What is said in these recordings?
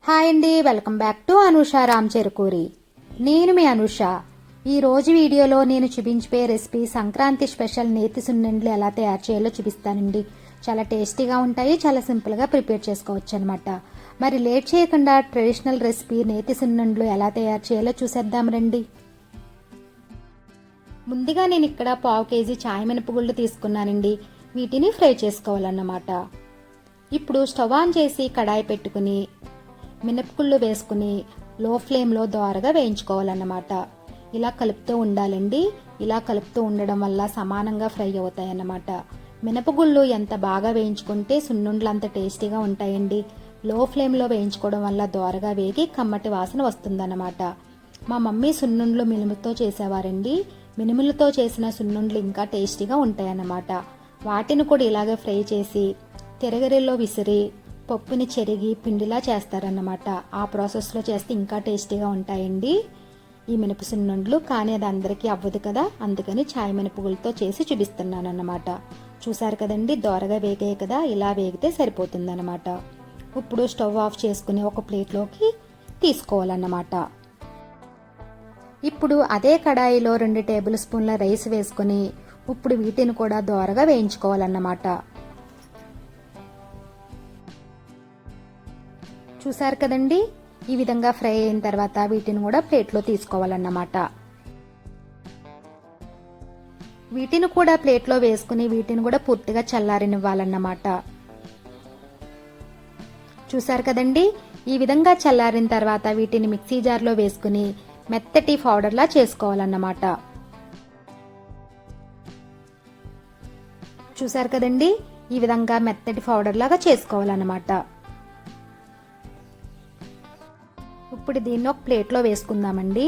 Hi అండి, welcome back to Anusha Ram Cherukuri. నేను మీ అనుష. ఈ రోజు వీడియోలో నేను చూపించే రెసిపీ సంక్రాంతి స్పెషల్ నేతి సున్నుండలు ఎలా తయారు చేయాలో చూపిస్తానండి. చాలా టేస్టీగా ఉంటాయి, చాలా సింపుల్గా ప్రిపేర్ చేసుకోవచ్చు అనమాట. మరి లేట్ చేయకుండా ట్రెడిషనల్ రెసిపీ నేతి సున్నుండలు ఎలా తయారు చేయాలో చూసేద్దాం రండి. ముందుగా నేను ఇక్కడ 1/2 కేజీ చాయ్ మినపగుళ్ళు తీసుకున్నానండి. వీటిని ఫ్రై చేసుకోవాలన్నమాట. ఇప్పుడు స్టవ్ ఆన్ చేసి కడాయి పెట్టుకుని మినపగుళ్ళు వేసుకుని లో ఫ్లేమ్లో దోరగా వేయించుకోవాలన్నమాట. ఇలా కలుపుతూ ఉండాలండి. ఇలా కలుపుతూ ఉండడం వల్ల సమానంగా ఫ్రై అవుతాయి అన్నమాట. మినపగుళ్ళు ఎంత బాగా వేయించుకుంటే సున్నుండలు అంత టేస్టీగా ఉంటాయండి. లో ఫ్లేమ్లో వేయించుకోవడం వల్ల దోరగా వేగి కమ్మటి వాసన వస్తుందన్నమాట. మా మమ్మీ సున్నుండలు మినుములతో చేసేవారండి. మినుములతో చేసిన సున్నుండలు ఇంకా టేస్టీగా ఉంటాయన్నమాట. వాటిని కూడా ఇలాగే ఫ్రై చేసి తిరగరిలో విసిరి పప్పుని చెరిగి పిండిలా చేస్తారన్నమాట. ఆ ప్రాసెస్లో చేస్తే ఇంకా టేస్టీగా ఉంటాయండి ఈ మినప సున్నుండలు. కానీ అది అందరికీ అవ్వదు కదా, అందుకని చాయ్ మినపగుళ్ళతో చేసి చూపిస్తున్నాను అన్నమాట. చూసారు కదండి, దోరగా వేగాయి కదా, ఇలా వేగితే సరిపోతుంది అన్నమాట. ఇప్పుడు స్టవ్ ఆఫ్ చేసుకుని ఒక ప్లేట్లోకి తీసుకోవాలన్నమాట. ఇప్పుడు అదే కడాయిలో 2 టేబుల్ స్పూన్ల రైస్ వేసుకుని ఇప్పుడు వీటిని కూడా దోరగా వేయించుకోవాలన్నమాట. చూసారు కదండి, ఈ విధంగా ఫ్రై అయిన తర్వాత వీటిని కూడా ప్లేట్లో తీసుకోవాలన్నమాట. వీటిని కూడా ప్లేట్లో వేసుకుని వీటిని కూడా పూర్తిగా చల్లారనివ్వాలన్నమాట. చూసారు కదండి, ఈ విధంగా చల్లారిన తర్వాత వీటిని మిక్సీ జార్లో వేసుకుని మెత్తటి పౌడర్లా చేసుకోవాలన్నమాట. చూసారు కదండి, ఈ విధంగా మెత్తటి పౌడర్ లాగా చేసుకోవాలన్నమాట. ఇప్పుడు దీన్ని ఒక ప్లేట్లో వేసుకుందామండి.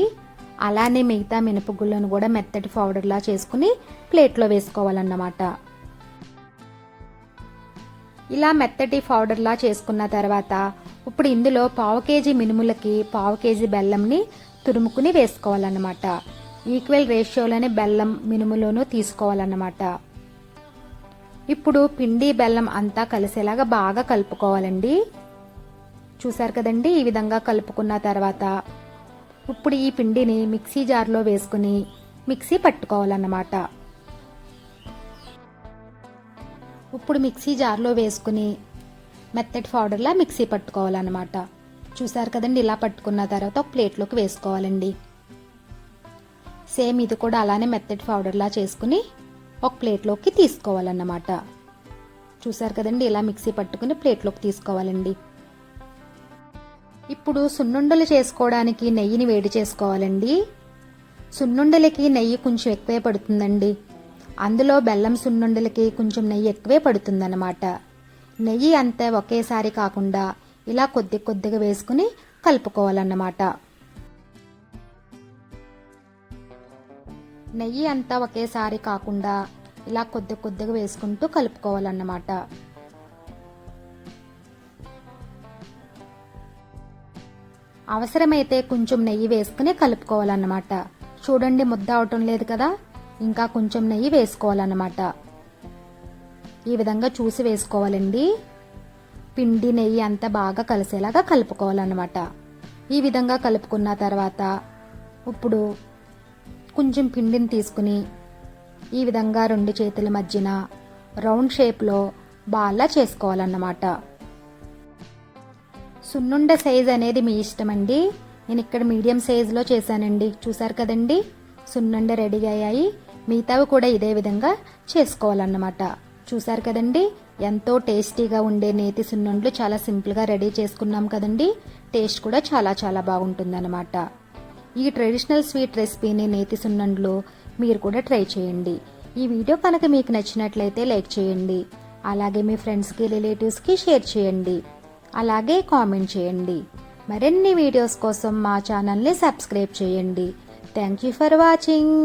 అలానే మిగతా మినపగుళ్ళను కూడా మెత్తటి పౌడర్లా చేసుకుని ప్లేట్లో వేసుకోవాలన్నమాట. ఇలా మెత్తటి పౌడర్లా చేసుకున్న తర్వాత ఇప్పుడు ఇందులో 1/2 కేజీ మినుములకి 1/2 కేజీ బెల్లంని తురుముకుని వేసుకోవాలన్నమాట. ఈక్వల్ రేషియోలోనే బెల్లం మినుములోనూ తీసుకోవాలన్నమాట. ఇప్పుడు పిండి బెల్లం అంతా కలిసేలాగా బాగా కలుపుకోవాలండి. చూసారు కదండి, ఈ విధంగా కలుపుకున్న తర్వాత ఇప్పుడు ఈ పిండిని మిక్సీ జార్లో వేసుకుని మిక్సీ పట్టుకోవాలన్నమాట. ఇప్పుడు మిక్సీ జార్లో వేసుకుని మెత్తటి పౌడర్లా మిక్సీ పట్టుకోవాలన్నమాట. చూసారు కదండి, ఇలా పట్టుకున్న తర్వాత ఒక ప్లేట్లోకి వేసుకోవాలండి. సేమ్ ఇది కూడా అలానే మెత్తటి పౌడర్లా చేసుకుని ఒక ప్లేట్లోకి తీసుకోవాలన్నమాట. చూసారు కదండి, ఇలా మిక్సీ పట్టుకుని ప్లేట్లోకి తీసుకోవాలండి. ఇప్పుడు సున్నుండలు చేసుకోవడానికి నెయ్యిని వేడి చేసుకోవాలండి. సున్నుండలకి నెయ్యి కొంచెం ఎక్కువే పడుతుందండి. అందులో బెల్లం సున్నుండలకి కొంచెం నెయ్యి ఎక్కువే పడుతుందన్నమాట. నెయ్యి అంతా ఒకేసారి కాకుండా ఇలా కొద్ది కొద్దిగా వేసుకుని కలుపుకోవాలన్నమాట. నెయ్యి అంతా ఒకేసారి కాకుండా ఇలా కొద్ది కొద్దిగా వేసుకుంటూ కలుపుకోవాలన్నమాట. అవసరమైతే కొంచెం నెయ్యి వేసుకుని కలుపుకోవాలన్నమాట. చూడండి, ముద్ద అవటం లేదు కదా, ఇంకా కొంచెం నెయ్యి వేసుకోవాలన్నమాట. ఈ విధంగా చూసి వేసుకోవాలండి. పిండి నెయ్యి అంతా బాగా కలిసేలాగా కలుపుకోవాలన్నమాట. ఈ విధంగా కలుపుకున్న తర్వాత ఇప్పుడు కొంచెం పిండిని తీసుకుని ఈ విధంగా 2 చేతుల మధ్యన రౌండ్ షేప్లో బాల్లా చేసుకోవాలన్నమాట. సున్నుండ సైజ్ అనేది మీ ఇష్టం అండి. నేను ఇక్కడ మీడియం సైజులో చేశానండి. చూసారు కదండి, సున్నుండ రెడీ అయ్యాయి. మిగతావి కూడా ఇదే విధంగా చేసుకోవాలన్నమాట. చూసారు కదండి, ఎంతో టేస్టీగా ఉండే నేతి సున్నుండలు చాలా సింపుల్గా రెడీ చేసుకున్నాం కదండి. టేస్ట్ కూడా చాలా చాలా బాగుంటుందన్నమాట. ఈ ట్రెడిషనల్ స్వీట్ రెసిపీని నేతి సున్నుండలు మీరు కూడా ట్రై చేయండి. ఈ వీడియో కనుక మీకు నచ్చినట్లయితే లైక్ చేయండి. అలాగే మీ ఫ్రెండ్స్కి రిలేటివ్స్కి షేర్ చేయండి. అలాగే కామెంట్ చేయండి. మరిన్ని వీడియోస్ కోసం మా ఛానల్ని సబ్స్క్రైబ్ చేయండి. Thank you for watching.